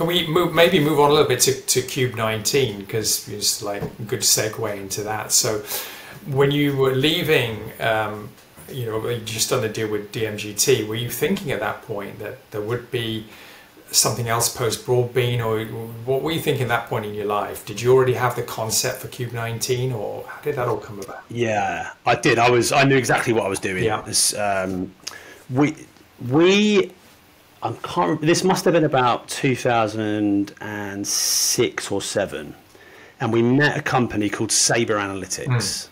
Can we maybe move on a little bit to Cube 19, because it's like a good segue into that. So when you were leaving, you just done a deal with DMGT, were you thinking at that point that there would be something else post Broadbean, or what were you thinking at that point in your life? Did you already have the concept for Cube 19, or how did that all come about? Yeah, I did. I knew exactly what I was doing. Yeah. This must have been about 2006 or 7, and we met a company called SAAS Analytics.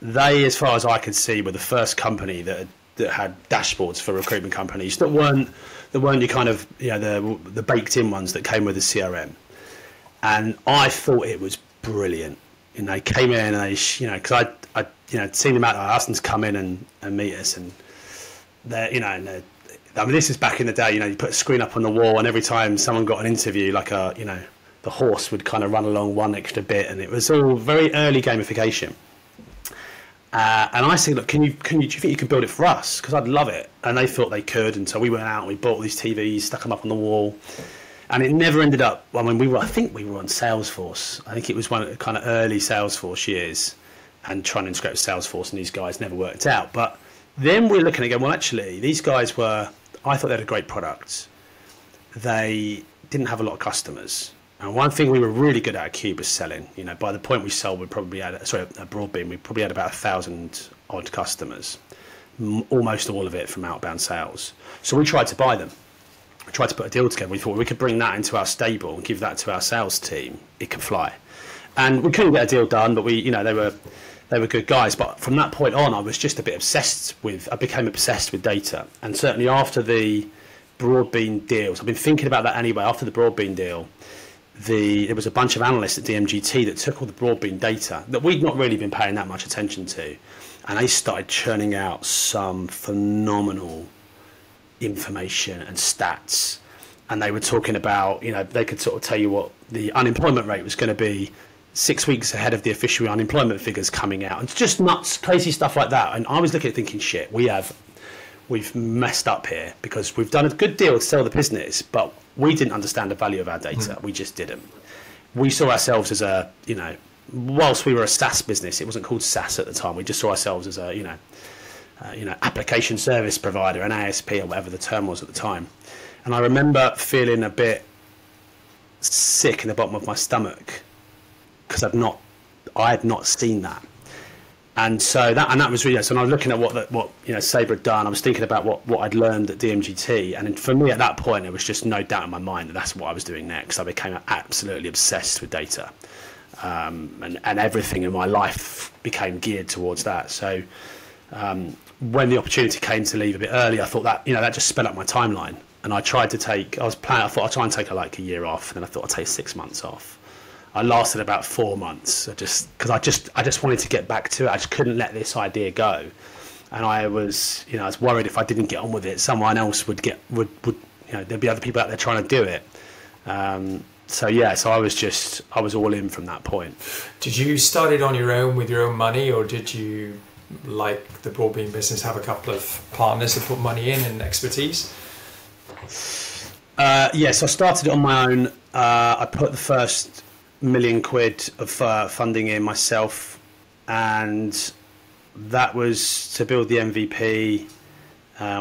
They, as far as I could see, were the first company that had dashboards for recruitment companies that weren't your kind of, the baked in ones that came with the CRM. And I thought it was brilliant. They came in and they, because I'd seen them out, I asked them to come in and meet us, and this is back in the day, you put a screen up on the wall, and every time someone got an interview, like the horse would kind of run along one extra bit, and it was all very early gamification. And I said, look, do you think you can build it for us? Because I'd love it. And they thought they could. And so we went out and we bought these TVs, stuck them up on the wall. And it never ended up, I think we were on Salesforce. I think it was one of the kind of early Salesforce years, and trying to integrate with Salesforce, and these guys never worked out. But then we're looking again, well, actually, these guys I thought they had a great product. They didn't have a lot of customers. And one thing we were really good at Cube was selling. By the point we sold, at Broadbean, we probably had about 1,000 odd customers, almost all of it from outbound sales. So we tried to buy them. We tried to put a deal together. We thought we could bring that into our stable and give that to our sales team. It could fly. And we couldn't get a deal done, but they were good guys. But from that point on, I was just a bit I became obsessed with data. And certainly after the Broadbean deals, I've been thinking about that anyway. After the Broadbean deal, there was a bunch of analysts at DMGT that took all the Broadbean data that we'd not really been paying that much attention to, and they started churning out some phenomenal information and stats. And they were talking about, they could sort of tell you what the unemployment rate was going to be 6 weeks ahead of the official unemployment figures coming out. It's just nuts, crazy stuff like that. And I was looking at it thinking, shit, we've messed up here, because we've done a good deal to sell the business, but we didn't understand the value of our data. We just didn't. We saw ourselves as whilst we were a SaaS business, it wasn't called SaaS at the time. We just saw ourselves as a, application service provider, an ASP, or whatever the term was at the time. And I remember feeling a bit sick in the bottom of my stomach, because I had not seen that. And so that was really, so when I was looking at what Sabre had done, I was thinking about what I'd learned at DMGT, and for me at that point, there was just no doubt in my mind that that's what I was doing next. I became absolutely obsessed with data, and everything in my life became geared towards that. So when the opportunity came to leave a bit early, I thought that that just sped up my timeline, and I thought I'd try and take a year off, and then I thought I'd take 6 months off. I lasted about 4 months, because I just wanted to get back to it. I just couldn't let this idea go, and I was worried if I didn't get on with it, someone else would there'd be other people out there trying to do it. So I was all in from that point. Did you start it on your own with your own money, or did you, like the Broadbean business, have a couple of partners that put money in and expertise? Yes, I started it on my own. I put the first £1 million of funding in myself, and that was to build the MVP.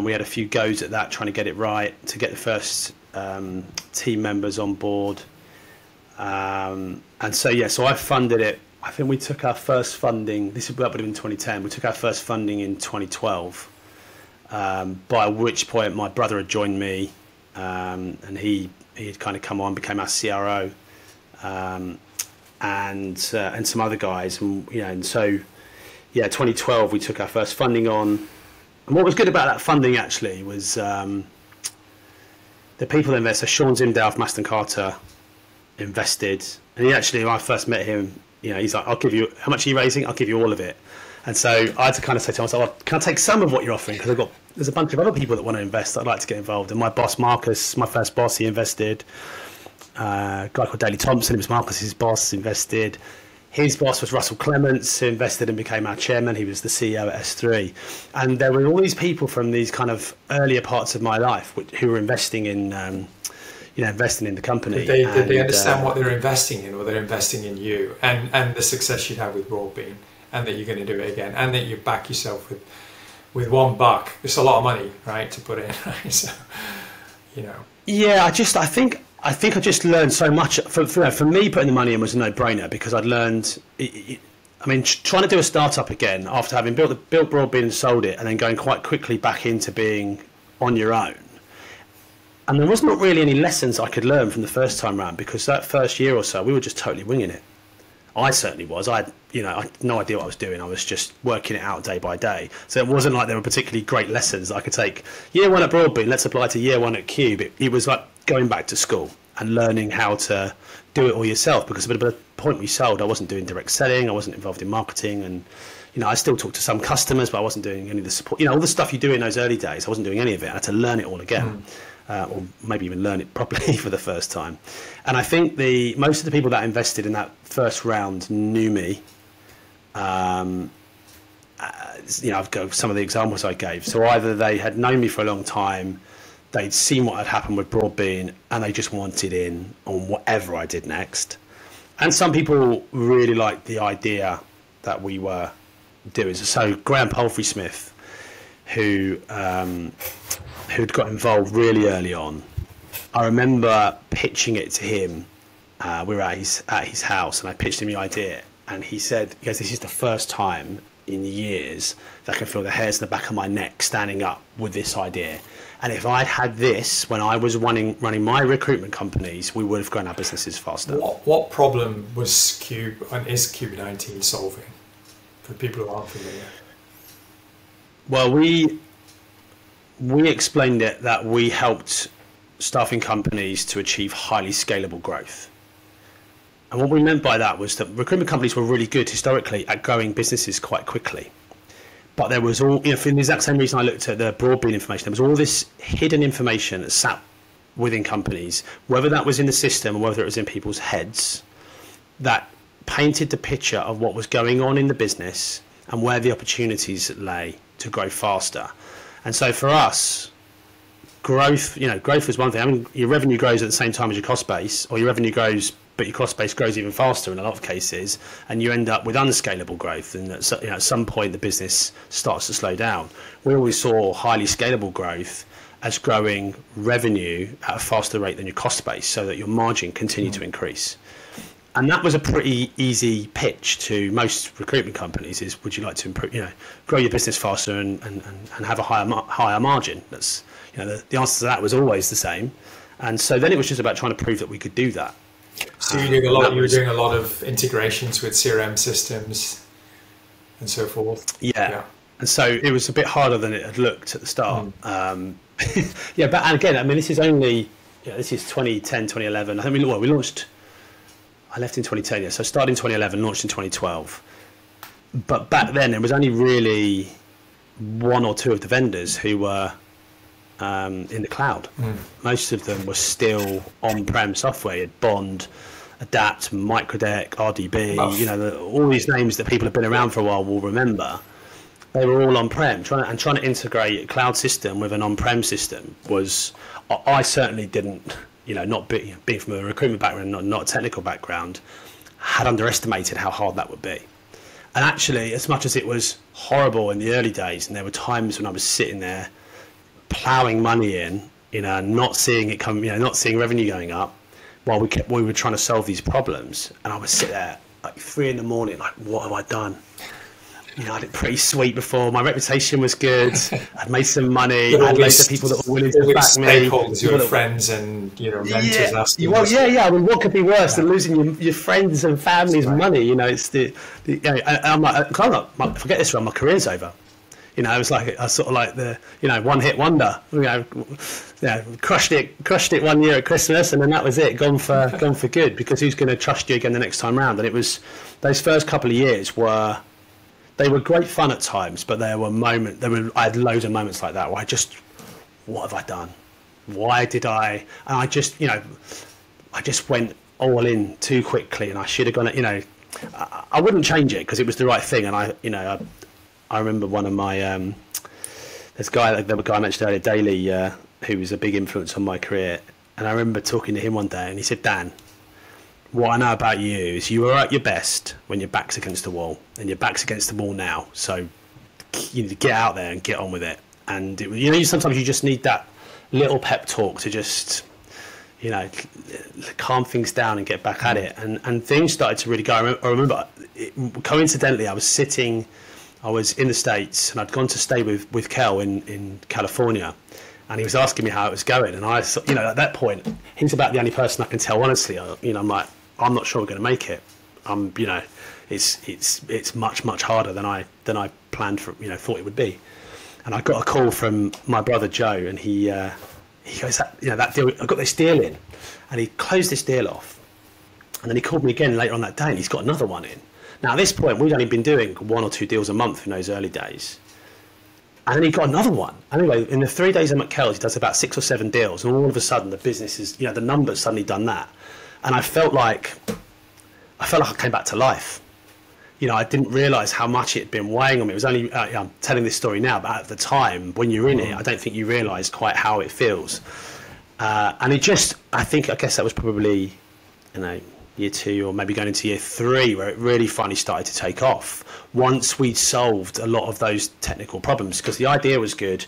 We had a few goes at that, trying to get it right, to get the first team members on board, and so I funded it. I think we took our first funding, that would have been 2010, we took our first funding in 2012, by which point my brother had joined me, and he had kind of come on, became our CRO. And some other guys, and so 2012 we took our first funding on. And what was good about that funding actually was the people that invested. Sean Zimdale from Aston Carter invested, and he actually, when I first met him, he's like, I'll give you, how much are you raising? I'll give you all of it. And so I had to kind of say to myself, well, can I take some of what you're offering? Because there's a bunch of other people that want to invest. I'd like to get involved. And my boss Marcus, my first boss, he invested. A guy called Daley Thompson, he was Marcus's boss, invested. His boss was Russell Clements, who invested and became our chairman. He was the CEO at S3. And there were all these people from these kind of earlier parts of my life who were investing in investing in the company. Did they understand what they're investing in, or they're investing in you, and the success you'd had with Broadbean, and that you're going to do it again, and that you back yourself with $1? It's a lot of money, right, to put in, right? So, Yeah, I think I just learned so much. For me, putting the money in was a no-brainer, because I'd learned. Trying to do a startup again after having built Broadbean and sold it, and then going quite quickly back into being on your own. And there was not really any lessons I could learn from the first time round, because that first year or so we were just totally winging it. I certainly was. I had no idea what I was doing. I was just working it out day by day. So it wasn't like there were particularly great lessons that I could take. Year 1 at Broadbean, let's apply to year 1 at Cube. It was like going back to school and learning how to do it all yourself, because by the point we sold, I wasn't doing direct selling, I wasn't involved in marketing, and I still talked to some customers, but I wasn't doing any of the support. All the stuff you do in those early days, I wasn't doing any of it. I had to learn it all again. Or maybe even learn it properly for the first time. And I think most of the people that invested in that first round knew me. I've got some of the examples I gave. So either they had known me for a long time, they'd seen what had happened with Broadbean, and they just wanted in on whatever I did next. And some people really liked the idea that we were doing. So Graham Palfrey-Smith, who'd got involved really early on. I remember pitching it to him. We were at his house, and I pitched him the idea, and he goes, this is the first time in years that I can feel the hairs in the back of my neck standing up with this idea. And if I'd had this when I was running my recruitment companies, we would have grown our businesses faster. What problem was Cube and is Cube 19 solving for people who aren't familiar? Well, we explained it that we helped staffing companies to achieve highly scalable growth. And what we meant by that was that recruitment companies were really good historically at growing businesses quite quickly. But there was all, for the exact same reason I looked at the Broadbean information, there was all this hidden information that sat within companies, whether that was in the system or whether it was in people's heads, that painted the picture of what was going on in the business and where the opportunities lay to grow faster. And so for us, growth was one thing. Your revenue grows at the same time as your cost base, or your revenue grows, but your cost base grows even faster in a lot of cases, and you end up with unscalable growth. And at some point, the business starts to slow down. We always saw highly scalable growth as growing revenue at a faster rate than your cost base, so that your margin continued to increase. And that was a pretty easy pitch to most recruitment companies: is would you like to improve, grow your business faster and have a higher margin? That's the answer to that was always the same. And so then it was just about trying to prove that we could do that. So you were doing a lot of integrations with CRM systems and so forth. Yeah. And so it was a bit harder than it had looked at the start. But again, this is only this is 2010, 2011. I think we launched. I left in 2010, so I started in 2011, launched in 2012. But back then, there was only really one or two of the vendors who were in the cloud. Most of them were still on-prem software. Bond, Adapt, Microdeck, RDB, all these names that people have been around for a while will remember. They were all on-prem. Trying to integrate a cloud system with an on-prem system was, I certainly didn't, not being from a recruitment background, not a technical background, had underestimated how hard that would be. And actually, as much as it was horrible in the early days, and there were times when I was sitting there ploughing money in, not seeing it come, not seeing revenue going up, while we were trying to solve these problems, and I would sit there like 3 a.m, like, what have I done? I did pretty sweet before. My reputation was good. I'd made some money. I had loads of people that were willing to back me. Stakeholders, your friends and mentors asking. What could be worse than losing your friends and family's money? It's I'm like, forget this one. My career's over. It was like I sort of like the one hit wonder. Crushed it 1 year at Christmas, and then that was it. Gone for good. Because who's going to trust you again the next time round? And it was those first couple of years they were great fun at times, but there were moments. I had loads of moments like that where what have I done? Why did I? And I just went all in too quickly, and I should have gone. I wouldn't change it because it was the right thing. And I remember one of my the guy I mentioned earlier, Daly, who was a big influence on my career. And I remember talking to him one day, and he said, Dan, what I know about you is you are at your best when your back's against the wall, and your back's against the wall now. So you need to get out there and get on with it. And sometimes you just need that little pep talk to just, calm things down and get back at it. And things started to really go. I remember coincidentally, I was in the States, and I'd gone to stay with Kel in California. And he was asking me how it was going, and I, at that point, he's about the only person I can tell honestly. I'm like, I'm not sure we're going to make it. It's much harder than I planned for, thought it would be. And I got a call from my brother Joe, and he goes, that deal, I got this deal in, and he closed this deal off, and then he called me again later on that day, and he's got another one in. Now at this point, we'd only been doing 1 or 2 deals a month in those early days. And then he got another one. Anyway, in the 3 days I'm at Kells, he does about 6 or 7 deals. And all of a sudden, the business is, the numbers suddenly done that. And I felt like I came back to life. I didn't realise how much it had been weighing on me. It was only, I'm telling this story now, but at the time, when you're in it, I don't think you realise quite how it feels. And it just, I guess that was probably, year 2 or maybe going into year 3 where it really finally started to take off once we'd solved a lot of those technical problems, because the idea was good,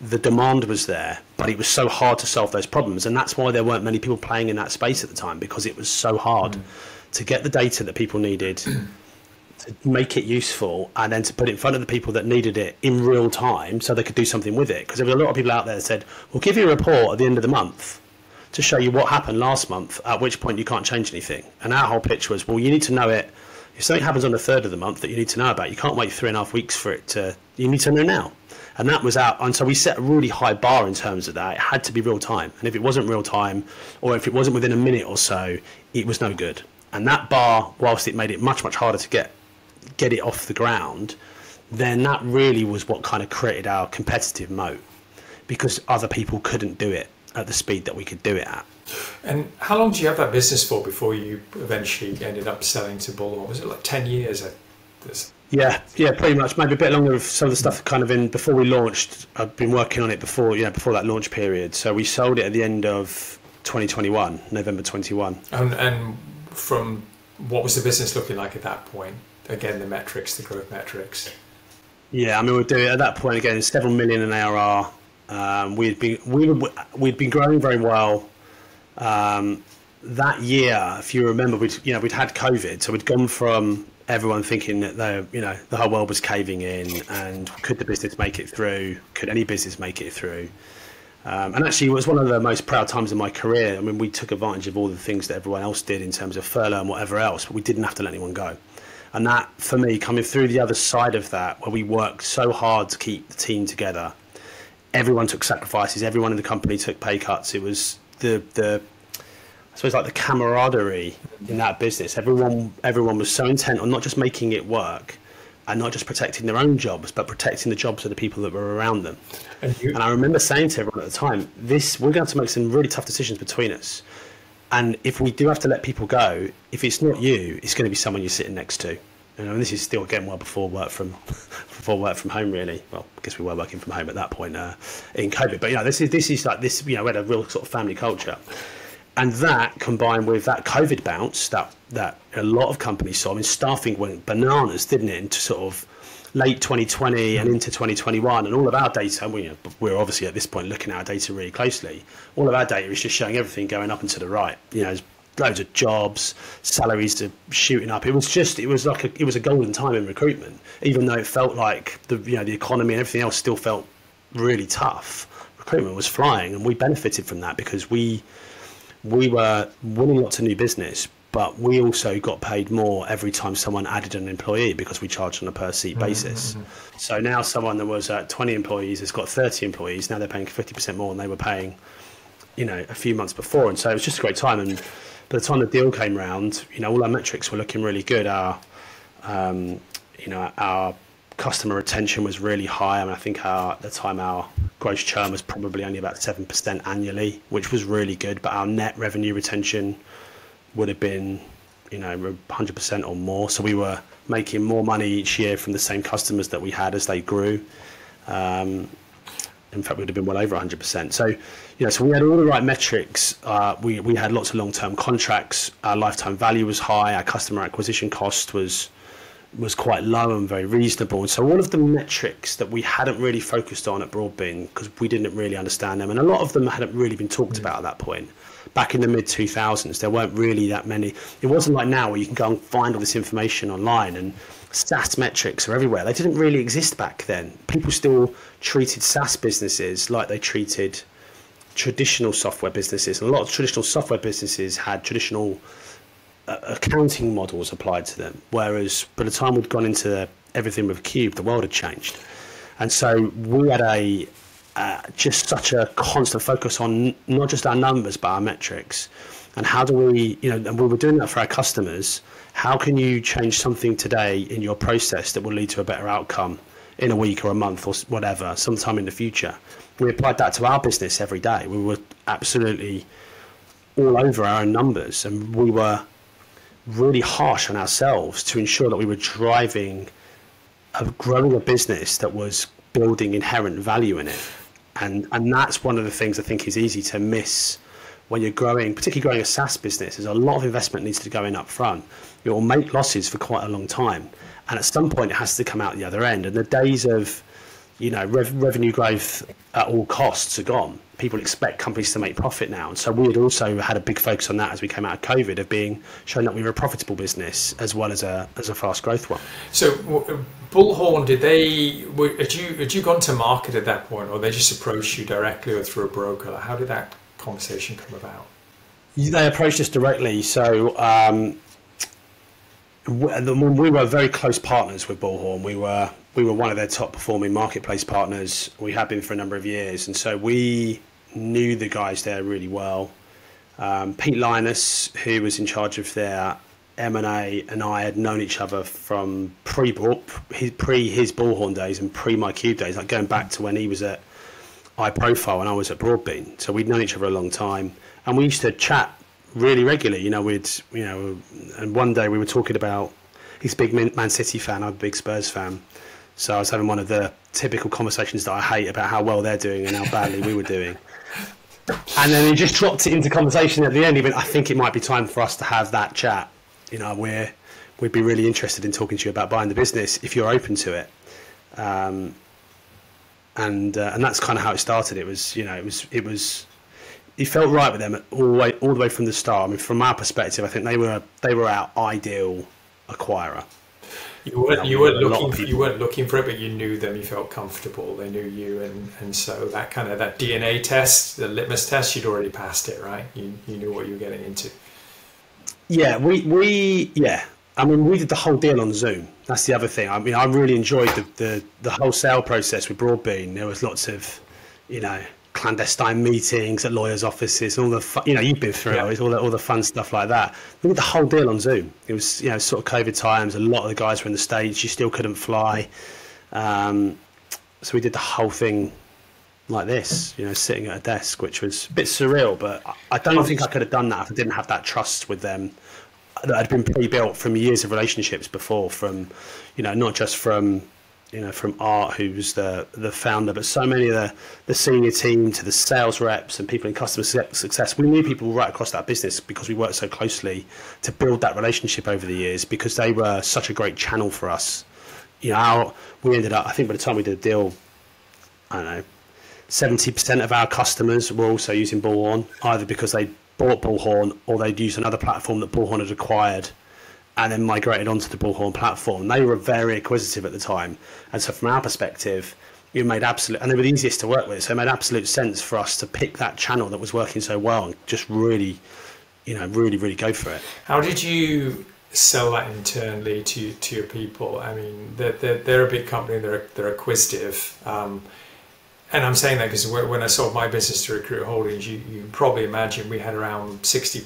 the demand was there, but it was so hard to solve those problems. And that's why there weren't many people playing in that space at the time, because it was so hard to get the data that people needed, to make it useful, and then to put it in front of the people that needed it in real time so they could do something with it. Because there was a lot of people out there that said, we'll give you a report at the end of the month to show you what happened last month, at which point you can't change anything. And our whole pitch was, well, you need to know it. If something happens on the 3rd of the month that you need to know about, you can't wait 3.5 weeks for it you need to know now. And that was out. And so we set a really high bar in terms of that. It had to be real time. And if it wasn't real time, or if it wasn't within a minute or so, it was no good. And that bar, whilst it made it much harder to get it off the ground, then that really was what kind of created our competitive moat, because other people couldn't do it at the speed that we could do it at. And how long do you have that business for before you eventually ended up selling to Bullhorn? Was it like 10 years? Yeah, pretty much. Maybe a bit longer of some of the stuff kind of in before we launched. I've been working on it before that launch period. So we sold it at the end of 2021, November 21. And from what was the business looking like at that point? Again, the growth metrics. Yeah, I mean, we'd do it at that point again, several million in ARR. We'd been growing very well. That year, if you remember, we'd had COVID, so we'd gone from everyone thinking that the whole world was caving in, and could the business make it through? Could any business make it through? And actually, it was one of the most proud times in my career. I mean, we took advantage of all the things that everyone else did in terms of furlough and whatever else, but we didn't have to let anyone go. And that, for me, coming through the other side of that, where we worked so hard to keep the team together, everyone took sacrifices, everyone in the company took pay cuts. It was the I suppose like the camaraderie in that business. Everyone was so intent on not just making it work and not just protecting their own jobs, but protecting the jobs of the people that were around them. And I remember saying to everyone at the time, we're going to have to make some really tough decisions between us. And if we do have to let people go, if it's not you, it's going to be someone you're sitting next to. And this is still, again, well before work from home, really. Well, I guess we were working from home at that point in COVID. But this is like this. We had a real sort of family culture, and that combined with that COVID bounce that a lot of companies saw. I mean, staffing went bananas, didn't it? Into sort of late 2020 and into 2021, and all of our data. We're obviously at this point looking at our data really closely. All of our data is just showing everything going up and to the right. There's loads of jobs, salaries are shooting up. It was a golden time in recruitment, even though it felt like the economy and everything else still felt really tough. Recruitment was flying, and we benefited from that because we were winning lots of new business, but we also got paid more every time someone added an employee because we charged on a per seat basis. Mm-hmm. So now someone that was at 20 employees has got 30 employees. Now they're paying 50% more than they were paying, a few months before. And so it was just a great time. And by the time the deal came round, all our metrics were looking really good. Our customer retention was really high. I mean, I think at the time our gross churn was probably only about 7% annually, which was really good. But our net revenue retention would have been, 100% or more. So we were making more money each year from the same customers that we had as they grew. In fact, we'd have been well over 100%. So, so we had all the right metrics. We had lots of long-term contracts. Our lifetime value was high. Our customer acquisition cost was quite low and very reasonable. And so all of the metrics that we hadn't really focused on at Broadbean, because we didn't really understand them, and a lot of them hadn't really been talked about at that point. Back in the mid-2000s, there weren't really that many. It wasn't like now where you can go and find all this information online, and SaaS metrics are everywhere. They didn't really exist back then. People still treated SaaS businesses like they treated traditional software businesses. And a lot of traditional software businesses had traditional accounting models applied to them. Whereas by the time we'd gone into everything with Cube, the world had changed. And so we had just such a constant focus on not just our numbers, but our metrics. And how do we, and we were doing that for our customers. How can you change something today in your process that will lead to a better outcome in a week or a month or whatever, sometime in the future? We applied that to our business every day. We were absolutely all over our own numbers, and we were really harsh on ourselves to ensure that we were growing a business that was building inherent value in it. And that's one of the things I think is easy to miss when you're growing, particularly growing a SaaS business. There's a lot of investment needs to go in up front. It will make losses for quite a long time, and at some point it has to come out the other end. And the days of revenue growth at all costs are gone. People expect companies to make profit now, and so we had also had a big focus on that as we came out of COVID, of showing that we were a profitable business as well as a fast growth one. So Bullhorn, had you gone to market at that point, or they just approached you directly or through a broker? How did that conversation come about? They approached us directly. So we were very close partners with Bullhorn. We were one of their top performing marketplace partners. We had been for a number of years, and so we knew the guys there really well. Pete Linus, who was in charge of their M&A, and I had known each other from pre his Bullhorn days and pre my Cube days, like going back to when he was at iProfile and I was at Broadbean. So we'd known each other a long time, and we used to chat really regularly. And one day we were talking about, he's a big Man City fan, I'm a big Spurs fan. So I was having one of the typical conversations that I hate about how well they're doing and how badly we were doing. And then he just dropped it into conversation at the end. He went, I think it might be time for us to have that chat. We'd be really interested in talking to you about buying the business if you're open to it. And that's kind of how it started. It was, it felt right with them all the way from the start. I mean, from our perspective, I think they were our ideal acquirer. You weren't looking for it, but you knew them. You felt comfortable. They knew you, and so that DNA test, the litmus test, you'd already passed it, right? You knew what you were getting into. Yeah, I mean, we did the whole deal on Zoom. That's the other thing. I mean, I really enjoyed the whole sale process with Broadbean. There was lots of, clandestine meetings at lawyers' offices, and all the you've been through it, all the fun stuff like that. We did the whole deal on Zoom. It was sort of COVID times. A lot of the guys were in the States. You still couldn't fly, so we did the whole thing like this, sitting at a desk, which was a bit surreal. But I don't think I could have done that if I didn't have that trust with them that had been pre-built from years of relationships before. From not just from Art, who's the founder, but so many of the senior team, to the sales reps and people in customer success. We knew people right across that business because we worked so closely to build that relationship over the years, because they were such a great channel for us. We ended up, I think by the time we did the deal, I don't know, 70% of our customers were also using Bullhorn, either because they bought Bullhorn or they'd used another platform that Bullhorn had acquired and then migrated onto the Bullhorn platform. They were very acquisitive at the time. And so from our perspective, and they were the easiest to work with. So it made absolute sense for us to pick that channel that was working so well and just really, really go for it. How did you sell that internally to your people? I mean, they're a big company, they're acquisitive. And I'm saying that because when I sold my business to Recruit Holdings, you probably imagine we had around 60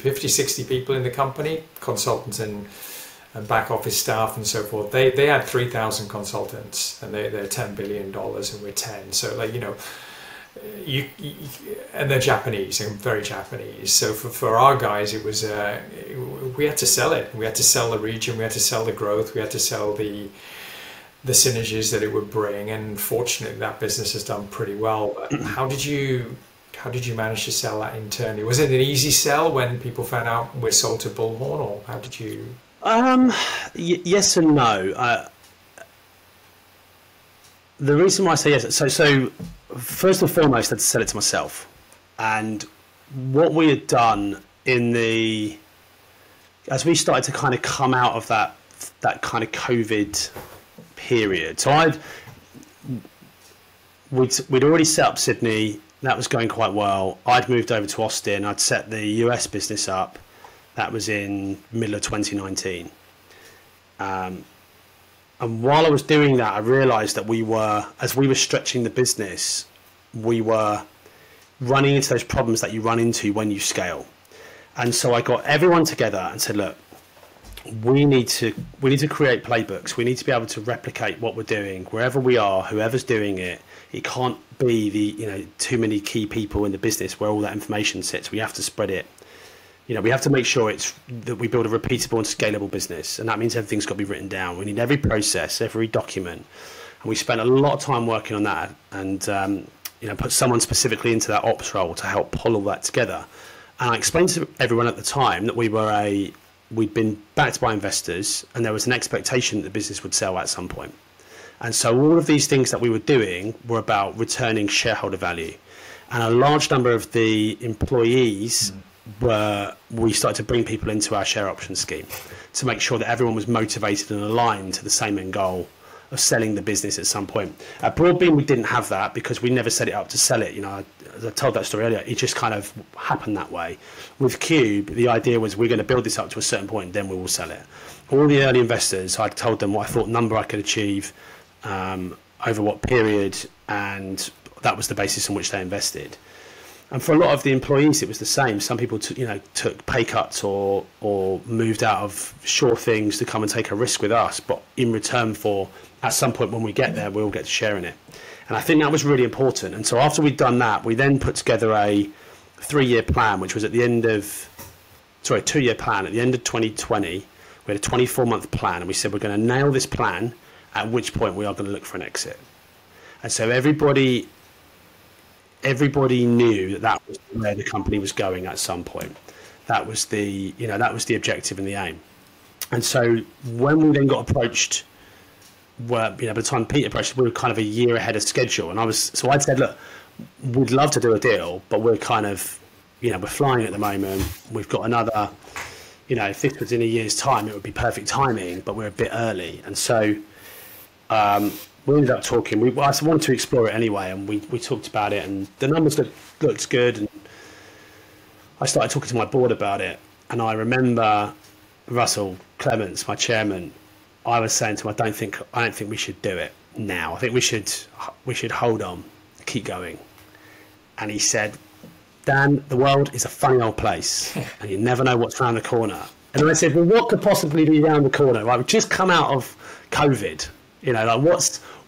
people in the company, consultants and back office staff and so forth. They had 3,000 consultants, and they're $10 billion and we're 10. So and they're Japanese and very Japanese. So for our guys, it was we had to sell it. We had to sell the region. We had to sell the growth. We had to sell the the synergies that it would bring, and fortunately that business has done pretty well. But how did you manage to sell that internally? Was it an easy sell when people found out we're sold to Bullhorn, or how did you? Yes and no. The reason why I say yes, so first and foremost, I had to sell it to myself. And what we had done as we started to kind of come out of that kind of COVID period, so we'd already set up Sydney. That was going quite well. I'd moved over to Austin. I'd set the US business up. That was in middle of 2019. And while I was doing that, I realized that as we were stretching the business, we were running into those problems that you run into when you scale. And so I got everyone together and said, look, we need to create playbooks. We need to be able to replicate what we're doing wherever we are, whoever's doing it. It can't be too many key people in the business where all that information sits. We have to spread it. We have to make sure that we build a repeatable and scalable business, and that means everything's got to be written down. We need every process, every document, and we spent a lot of time working on that, and put someone specifically into that ops role to help pull all that together. And I explained to everyone at the time that we'd been backed by investors, and there was an expectation that the business would sell at some point. And so all of these things that we were doing were about returning shareholder value, and a large number of the employees. We started to bring people into our share option scheme to make sure that everyone was motivated and aligned to the same end goal of selling the business at some point. At Broadbean, we didn't have that because we never set it up to sell it. As I told that story earlier, it just kind of happened that way. With Cube, the idea was we're going to build this up to a certain point and then we will sell it. All the early investors, I told them what I thought number I could achieve over what period, and that was the basis on which they invested. And for a lot of the employees, it was the same. Some people took pay cuts or moved out of sure things to come and take a risk with us. But in return for, at some point when we get there, we'll get to share in it. And I think that was really important. And so after we'd done that, we then put together a 3-year plan, which was at the end of, 2-year plan. At the end of 2020, we had a 24-month plan. And we said, we're going to nail this plan, at which point we are going to look for an exit. And so everybody knew that was where the company was going at some point. That was the objective and the aim. And so when we then got approached, by the time Pete approached, we were kind of a year ahead of schedule. And I'd said, look, we'd love to do a deal, but we're kind of, we're flying at the moment. We've got another, if this was in a year's time, it would be perfect timing, but we're a bit early. And so, we ended up talking. I wanted to explore it anyway, and we talked about it, and the numbers looked good. And I started talking to my board about it, and I remember Russell Clements, my chairman. I was saying to him, I don't think we should do it now. I think we should hold on, keep going. And he said, Dan, the world is a funny old place, and you never know what's around the corner. And I said, well, what could possibly be around the corner? Right, we've just come out of COVID.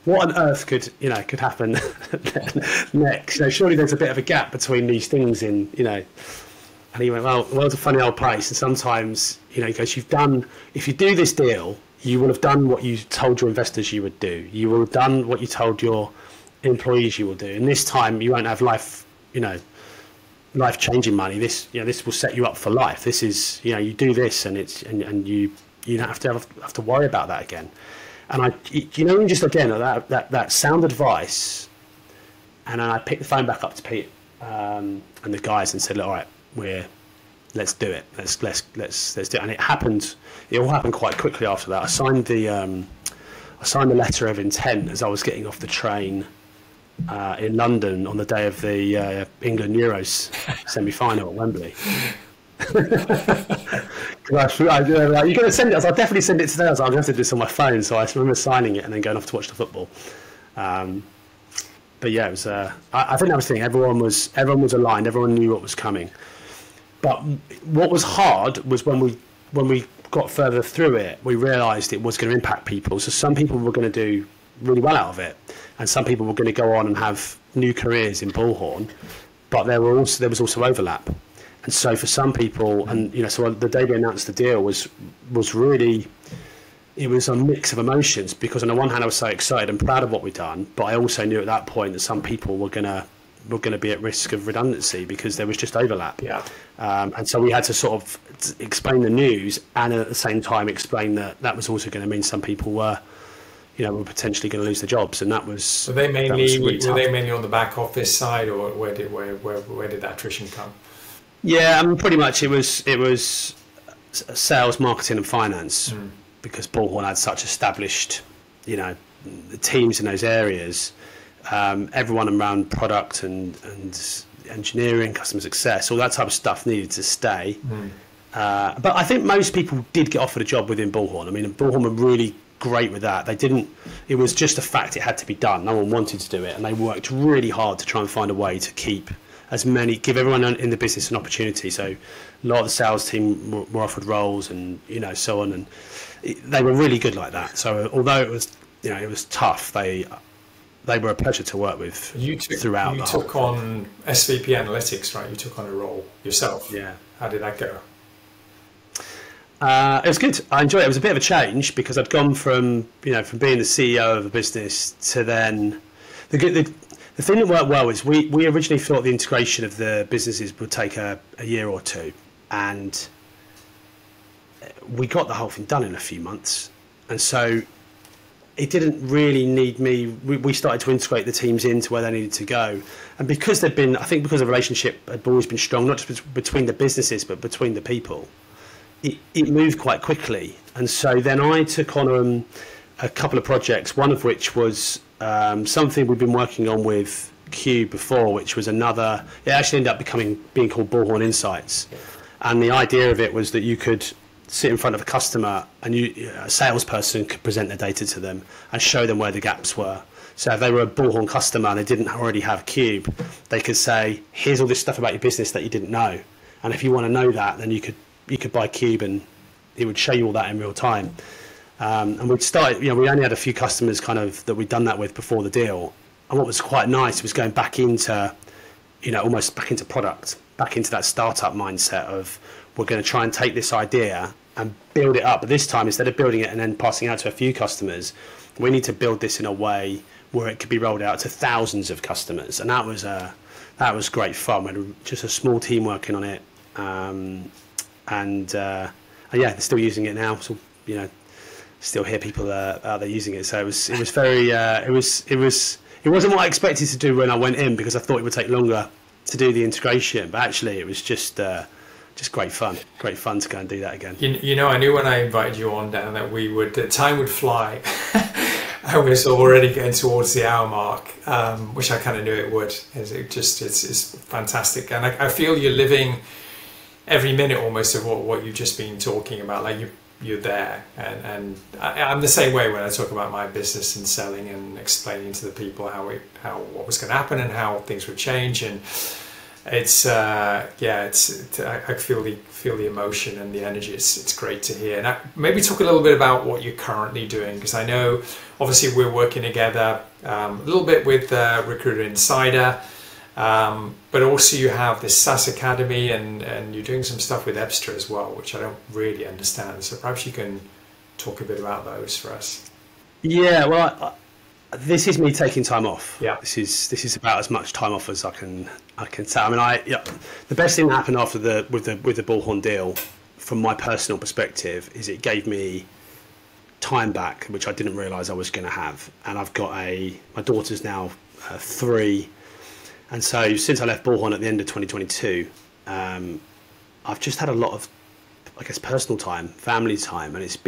What on earth could happen next? Surely there's a bit of a gap between these things And he went, well, the world's a funny old place. And sometimes, he goes, if you do this deal, you will have done what you told your investors you would do. You will have done what you told your employees you will do. And this time you won't have life-changing money. This will set you up for life. This is, you do this and you don't have to worry about that again. And just again, that sound advice, and then I picked the phone back up to Pete and the guys and said, look, all right, let's do it. Let's do it. And it happened. It all happened quite quickly after that. I signed the letter of intent as I was getting off the train in London on the day of the England Euros semi-final at Wembley. You're going to send it? I'll definitely send it today. I'm going to have to do this on my phone. So I remember signing it and then going off to watch the football. But yeah, it was. I think that was the thing. Everyone was aligned. Everyone knew what was coming. But what was hard was when we got further through it, we realised it was going to impact people. So some people were going to do really well out of it, and some people were going to go on and have new careers in Bullhorn. But there was also overlap. And so for some people, and so the day we announced the deal was really, it was a mix of emotions, because on the one hand I was so excited and proud of what we'd done, but I also knew at that point that some people were gonna be at risk of redundancy because there was just overlap. Yeah. And so we had to sort of explain the news, and at the same time explain that was also going to mean some people were potentially going to lose their jobs, and that was. Were they mainly really were they mainly on the back office side, or where did that attrition come? Yeah, I mean, pretty much it was sales, marketing, and finance, because Bullhorn had such established, the teams in those areas. Everyone around product and engineering, customer success, all that type of stuff needed to stay. But I think most people did get offered a job within Bullhorn. I mean, Bullhorn were really great with that. They didn't. It was just a fact; it had to be done. No one wanted to do it, and they worked really hard to try and find a way to keep give everyone in the business an opportunity. So, a lot of the sales team were offered roles, and so on, and they were really good like that. So, although it was it was tough, they were a pleasure to work with throughout. You took on SVP Analytics, right? You took on a role yourself. Yeah. How did that go? It was good. I enjoyed it. It was a bit of a change, because I'd gone from being the CEO of a business to then the thing that worked well is we originally thought the integration of the businesses would take a year or two, and we got the whole thing done in a few months, and so it didn't really need me. We started to integrate the teams into where they needed to go, and because the relationship had always been strong, not just between the businesses but between the people. It moved quite quickly, and so then I took on a couple of projects, one of which was something we've been working on with Cube before, which was it actually ended up being called Bullhorn Insights, and the idea of it was that you could sit in front of a customer and a salesperson could present their data to them and show them where the gaps were. So if they were a Bullhorn customer and they didn't already have Cube, they could say, here's all this stuff about your business that you didn't know, and if you want to know that, then you could buy Cube and it would show you all that in real time. And we'd started, we only had a few customers kind of that we'd done that with before the deal. And what was quite nice was going back into, almost back into product, back into that startup mindset of, we're going to try and take this idea and build it up. But this time, instead of building it and then passing out to a few customers, we need to build this in a way where it could be rolled out to thousands of customers. And that was great fun. We had just a small team working on it. And they're still using it now. So still hear people out there using it. So it was very it wasn't what I expected to do when I went in, because I thought it would take longer to do the integration. But actually, it was just great fun. Great fun to go and do that again. I knew when I invited you on, Dan, that time would fly. I was already getting towards the hour mark, which I kind of knew it would. It's fantastic, and I feel you're living every minute almost of what you've just been talking about. Like you're there, and I'm the same way when I talk about my business and selling and explaining to the people what was going to happen and how things would change. And I feel the emotion and the energy. It's great to hear. Now, maybe talk a little bit about what you're currently doing, because I know obviously we're working together a little bit with Recruiter Insider. But also you have this SAAS Academy, and you're doing some stuff with Ebsta as well, which I don't really understand. So perhaps you can talk a bit about those for us. Yeah, well, this is me taking time off. Yeah, this is about as much time off as I can take. I mean, the best thing that happened after with the Bullhorn deal, from my personal perspective, is it gave me time back, which I didn't realise I was going to have. And I've got my daughter's now 3. And so since I left Bullhorn at the end of 2022, I've just had a lot of, I guess, personal time, family time, and it's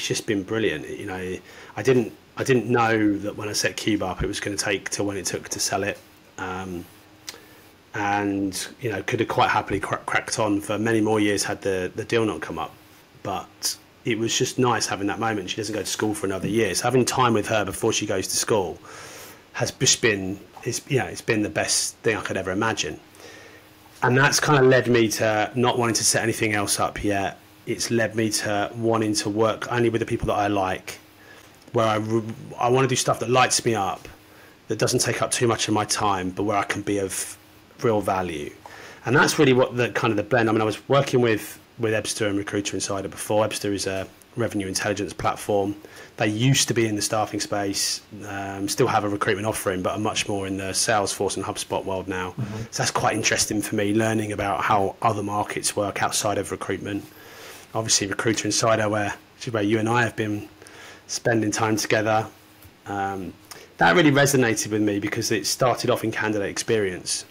just been brilliant. I didn't know that when I set Cube up, it was going to take till when it took to sell it, and could have quite happily cracked on for many more years had the deal not come up. But it was just nice having that moment. She doesn't go to school for another year, so having time with her before she goes to school has just been. It's been the best thing I could ever imagine, and that's kind of led me to not wanting to set anything else up yet. It's led me to wanting to work only with the people that I like, where I want to do stuff that lights me up, that doesn't take up too much of my time, but where I can be of real value. And that's really what the blend. I mean, I was working with Ebsta and Recruiter Insider before. Ebsta is a revenue intelligence platform. They used to be in the staffing space, still have a recruitment offering, but are much more in the Salesforce and HubSpot world now. So that's quite interesting for me, learning about how other markets work outside of recruitment. Obviously, Recruiter Insider, which is where you and I have been spending time together. That really resonated with me because it started off in candidate experience.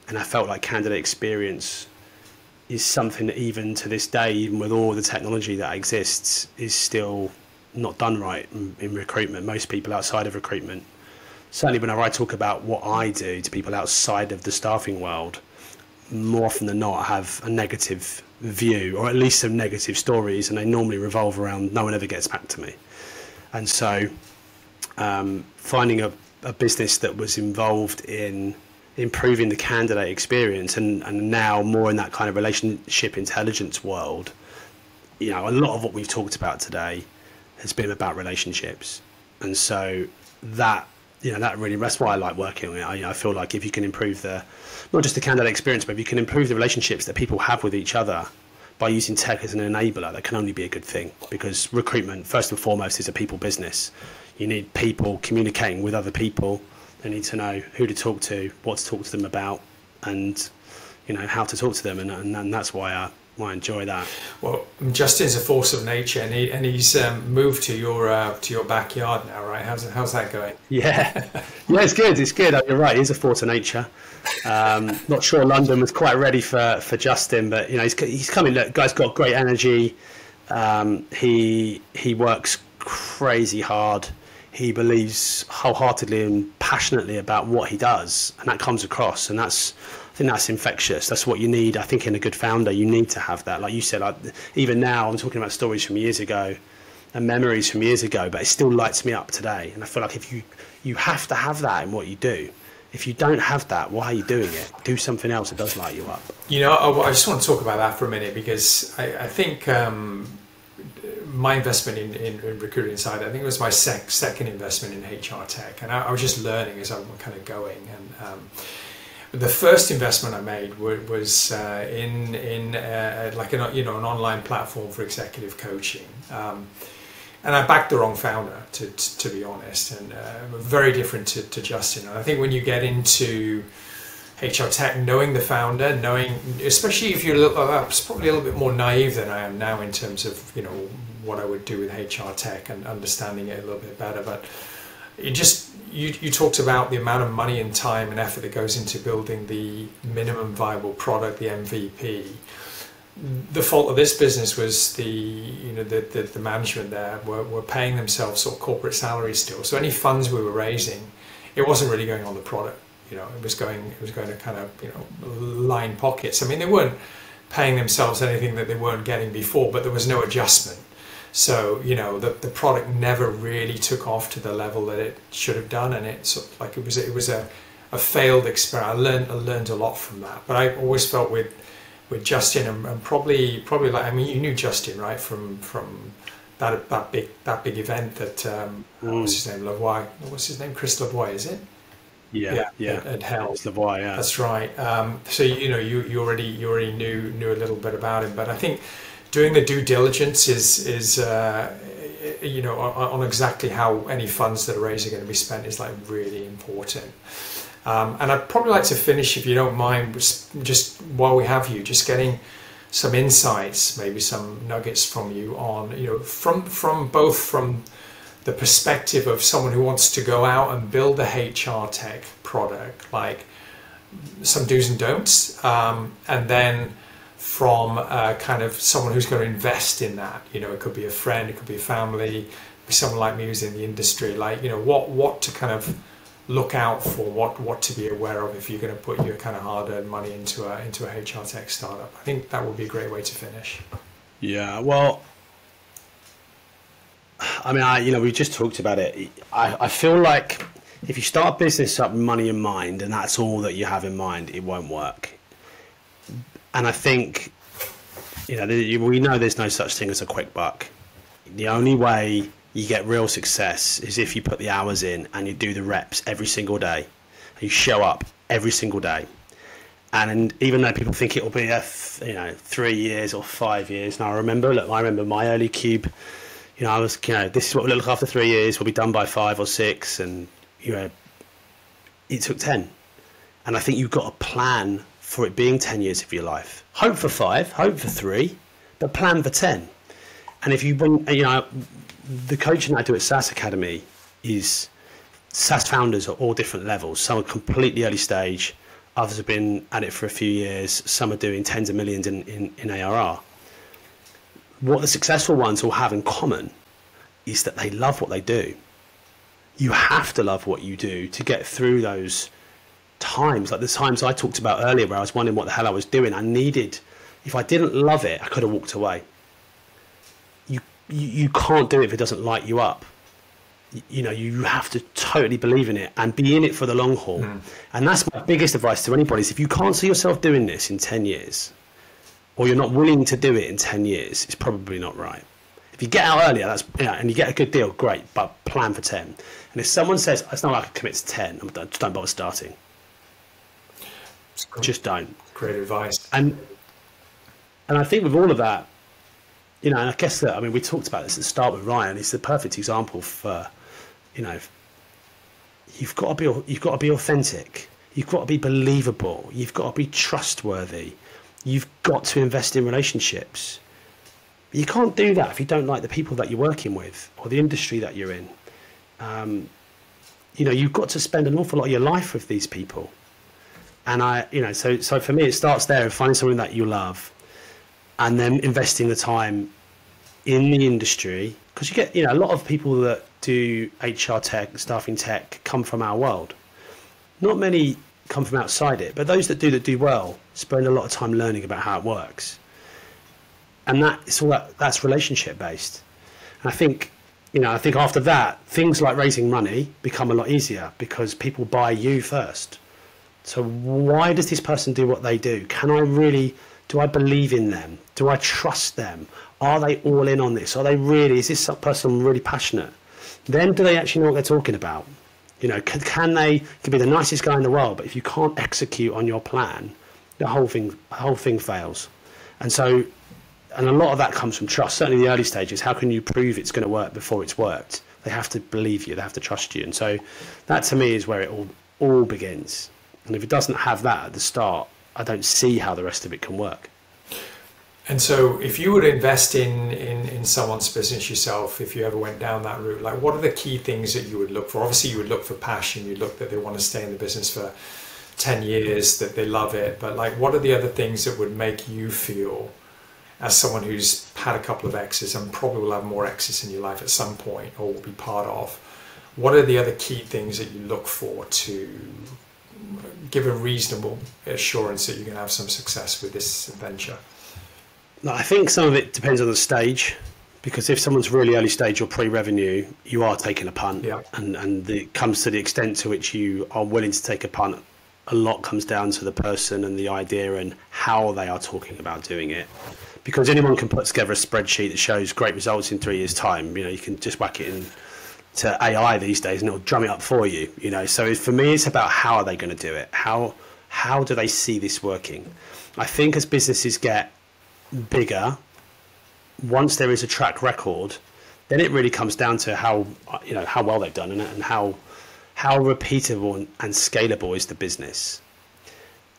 And I felt like candidate experience is something that even to this day, even with all the technology that exists, is still not done right in recruitment. Most people outside of recruitment, certainly whenever I talk about what I do to people outside of the staffing world, more often than not have a negative view, or at least some negative stories, and they normally revolve around no one ever gets back to me. And so finding a business that was involved in improving the candidate experience and now more in that kind of relationship intelligence world, you know, a lot of what we've talked about today has been about relationships. And so that, you know, that really, that's why I like working on it. I feel like if you can improve not just the candidate experience, but if you can improve the relationships that people have with each other by using tech as an enabler, that can only be a good thing, because recruitment, first and foremost, is a people business. You need people communicating with other people. They need to know who to talk to, what to talk to them about, and, you know, how to talk to them. And that's why I enjoy that. Well, Justin's a force of nature, and he's moved to your backyard now, right? How's that going? Yeah, it's good. It's good. You're right. He's a force of nature. Not sure London was quite ready for Justin, but you know, he's coming. Look, guy's got great energy. He works crazy hard. He believes wholeheartedly and passionately about what he does, and that comes across. And I think that's infectious. That's what you need. I think in a good founder, you need to have that. Like you said, even now, I'm talking about stories from years ago and memories from years ago, but it still lights me up today. And I feel like if you have to have that in what you do. If you don't have that, why are you doing it? Do something else that does light you up. You know, I just want to talk about that for a minute, because I think my investment in Recruiter Insider, I think it was my second investment in HR tech, and I was just learning as I'm kind of going. And the first investment I made was in like an online platform for executive coaching, and I backed the wrong founder, to be honest, and very different to Justin. And I think when you get into HR tech, knowing the founder, especially if you're probably a little bit more naive than I am now in terms of, you know, what I would do with HR tech and understanding it a little bit better. But you talked about the amount of money and time and effort that goes into building the minimum viable product, the MVP. The fault of this business was the management there were paying themselves sort of corporate salaries still. So any funds we were raising, it wasn't really going on the product. You know, it was going to kind of, you know, line pockets. I mean, they weren't paying themselves anything that they weren't getting before, but there was no adjustment. So, you know, the product never really took off to the level that it should have done, and it sort of like it was a failed experiment. I learned a lot from that. But I always felt with Justin and probably like, I mean, you knew Justin, right, from that big event that what's his name, Lavoie? What's his name? Chris Lavoie, is it? Yeah. At Hell. Lavoie, yeah. That's right. So you know, you already knew a little bit about him, but I think doing the due diligence is you know, on exactly how any funds that are raised are going to be spent is like really important. And I'd probably like to finish, if you don't mind, just while we have you, just getting some insights, maybe some nuggets from you on, you know, from the perspective of someone who wants to go out and build a HR tech product, like some do's and don'ts, and then from kind of someone who's going to invest in that. You know, it could be a friend, it could be a family, it could be someone like me who's in the industry, like, you know, what to kind of look out for, what to be aware of if you're going to put your kind of hard-earned money into a HR tech startup. I think that would be a great way to finish. Yeah, well, I mean, you know, we just talked about it. I feel like if you start a business up with money in mind and that's all that you have in mind, it won't work. And I think, you know, we know there's no such thing as a quick buck. The only way you get real success is if you put the hours in and you do the reps every single day. You show up every single day. And even though people think it will be 3 years or 5 years, now I remember my early Cube this is what we'll look after 3 years. We'll be done by 5 or 6, and it took 10. And I think you've got a plan for it being 10 years of your life. Hope for 5, hope for 3, but plan for 10. And if the coaching I do at SAAS Academy is SaaS founders at all different levels. Some are completely early stage, others have been at it for a few years, some are doing tens of millions in ARR. What the successful ones all have in common is that they love what they do. You have to love what you do to get through those times, like the times I talked about earlier where I was wondering what the hell I was doing. If I didn't love it, I could have walked away. You can't do it if it doesn't light you up. You have to totally believe in it and be in it for the long haul. And that's my biggest advice to anybody is if you can't see yourself doing this in 10 years, or you're not willing to do it in 10 years, it's probably not right. If you get out earlier, and you get a good deal, great, but plan for 10. And if someone says, it's not like I can commit to 10, just don't bother starting. Just don't. Great advice. And I think with all of that, and I guess that, we talked about this at the start with Ryan. It's the perfect example for, you've got to be authentic. You've got to be believable. You've got to be trustworthy. You've got to invest in relationships. You can't do that if you don't like the people that you're working with or the industry that you're in. You've got to spend an awful lot of your life with these people. And so for me, it starts there and finding something that you love, and then investing the time in the industry, because you get, a lot of people that do HR tech, staffing tech, come from our world. Not many come from outside it, but those that do well spend a lot of time learning about how it works. And that's relationship based. And I think after that, things like raising money become a lot easier because people buy you first. So why does this person do what they do? Do I believe in them? Do I trust them? Are they all in on this? Is this person really passionate? Then do they actually know what they're talking about? Can be the nicest guy in the world, but if you can't execute on your plan, the whole thing fails. And a lot of that comes from trust. Certainly in the early stages, how can you prove it's going to work before it's worked? They have to believe you, they have to trust you. And so that to me is where it all begins. And if it doesn't have that at the start, I don't see how the rest of it can work. And so if you would invest in someone's business yourself, if you ever went down that route, like what are the key things that you would look for? Obviously you would look for passion, you look that they want to stay in the business for 10 years, that they love it, but like what are the other things that would make you feel, as someone who's had a couple of exits and probably will have more exits in your life at some point or will be part of, what are the other key things that you look for to give a reasonable assurance that you're going to have some success with this venture? I think some of it depends on the stage, because if someone's really early stage or pre-revenue, you are taking a punt. Yeah. And it comes to the extent to which you are willing to take a punt. A lot comes down to the person and the idea and how they are talking about doing it. Because anyone can put together a spreadsheet that shows great results in 3 years' time. You can just whack it into AI these days and it'll drum it up for you. So for me, it's about how are they going to do it? How do they see this working? I think as businesses get bigger, once there is a track record, then it really comes down to how well they've done in it and how repeatable and scalable is the business.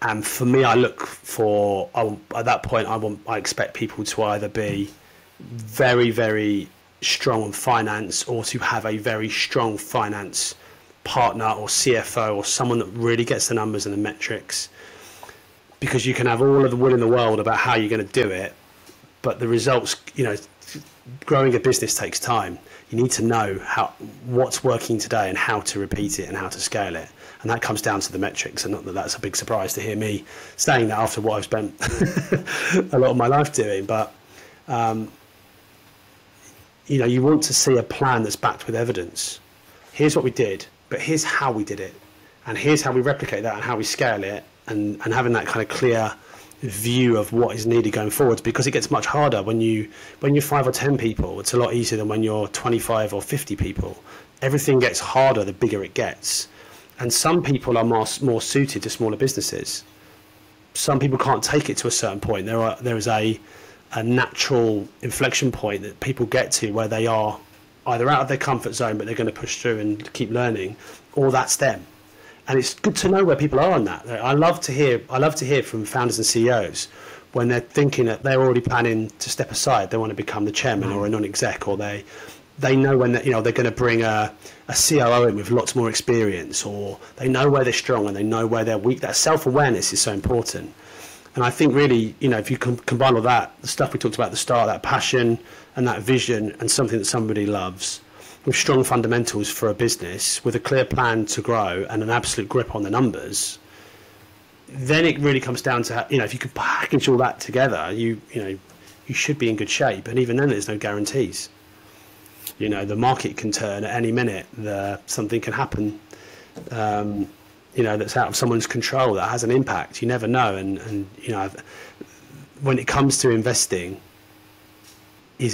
And for me, I look for, at that point, I expect people to either be very, very strong on finance, or to have a very strong finance partner or CFO or someone that really gets the numbers and the metrics. Because you can have all of the will in the world about how you're going to do it, but the results, growing a business takes time. You need to know what's working today and how to repeat it and how to scale it. And that comes down to the metrics. And not that that's a big surprise to hear me saying that after what I've spent a lot of my life doing. But, you want to see a plan that's backed with evidence. Here's what we did, but here's how we did it. And here's how we replicate that and how we scale it. And having that kind of clear view of what is needed going forward, because it gets much harder when you're 5 or 10 people. It's a lot easier than when you're 25 or 50 people. Everything gets harder the bigger it gets, and some people are more suited to smaller businesses. Some people can't take it to a certain point. There is a a natural inflection point that people get to where they are either out of their comfort zone, but they're going to push through and keep learning, or that's them. And it's good to know where people are on that. I love to hear from founders and CEOs when they're thinking that they're already planning to step aside. They want to become the chairman or a non-exec, or they know when they're going to bring a COO in with lots more experience, or they know where they're strong and they know where they're weak. That self-awareness is so important. And I think really, if you combine all that, the stuff we talked about at the start, that passion and that vision and something that somebody loves, with strong fundamentals for a business, with a clear plan to grow and an absolute grip on the numbers, then it really comes down to, if you can package all that together, you should be in good shape. And even then, there's no guarantees. The market can turn at any minute. Something can happen. That's out of someone's control, that has an impact. You never know. And when it comes to investing,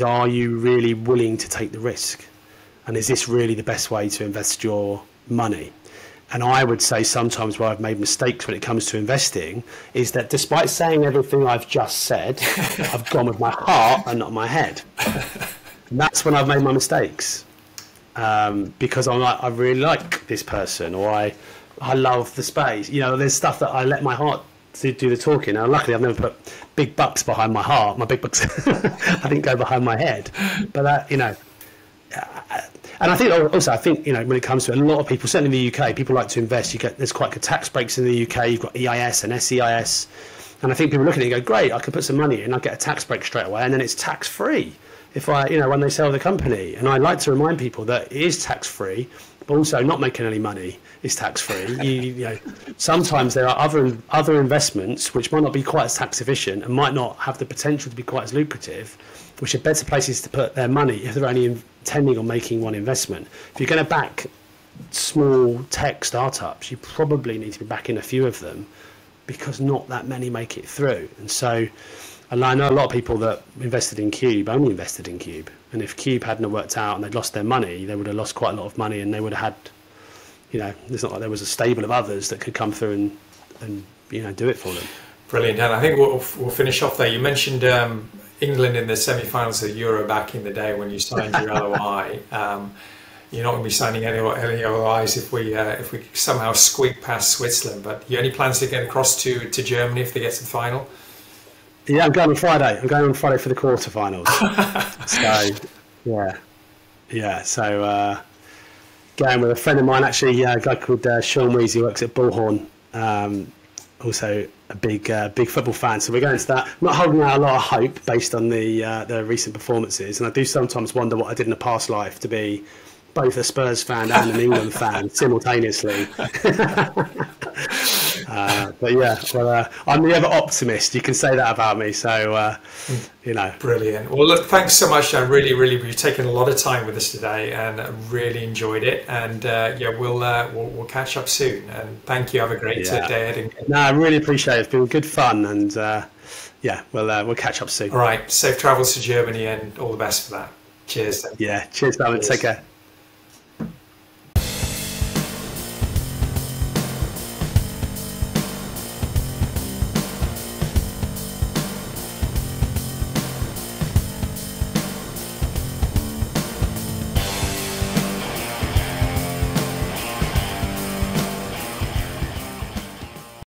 are you really willing to take the risk? And is this really the best way to invest your money? And I would say sometimes where I've made mistakes when it comes to investing is that despite saying everything I've just said, I've gone with my heart and not my head. And that's when I've made my mistakes. Because I'm like, I really like this person, or I love the space. There's stuff that I let my heart do the talking. Now, luckily, I've never put big bucks behind my heart. My big bucks, I didn't go behind my head. But and I think also, when it comes to a lot of people, certainly in the UK, people like to invest. There's quite good tax breaks in the UK. You've got EIS and SEIS, and I think people look at it and go, "Great, I can put some money in. I get a tax break straight away, and then it's tax free if when they sell the company." And I like to remind people that it is tax free, but also not making any money is tax free. Sometimes there are other investments which might not be quite as tax efficient and might not have the potential to be quite as lucrative, which are better places to put their money if they're only intending on making one investment. If you're going to back small tech startups, you probably need to be backing a few of them, because not that many make it through. And so, and I know a lot of people that invested in Cube only invested in Cube, and if Cube hadn't worked out and they'd lost their money, they would have lost quite a lot of money, and they would have had, it's not like there was a stable of others that could come through and do it for them. Brilliant, Dan. I think we'll finish off there. You mentioned England in the semi-finals of the Euro back in the day when you signed your LOI. You're not going to be signing any LOIs if we somehow squeak past Switzerland. But you any plans to get across to Germany if they get to the final? Yeah, I'm going on Friday. I'm going on Friday for the quarterfinals. So yeah. So going with a friend of mine, actually, a guy called Sean Weezy, who works at Bullhorn. Also a big football fan, so we're going to that. I'm not holding out a lot of hope based on the recent performances, and I do sometimes wonder what I did in a past life to be both a Spurs fan and an England fan simultaneously. But yeah, well, I'm the ever optimist. You can say that about me. So Brilliant. Well, look, thanks so much, Dan. Really, you've taken a lot of time with us today, and really enjoyed it. And we'll catch up soon. And thank you. Have a great day ahead. No, I really appreciate it. It's been good fun, and we'll catch up soon. All right. Safe travels to Germany, and all the best for that. Cheers. Yeah. Cheers, Simon. Take care.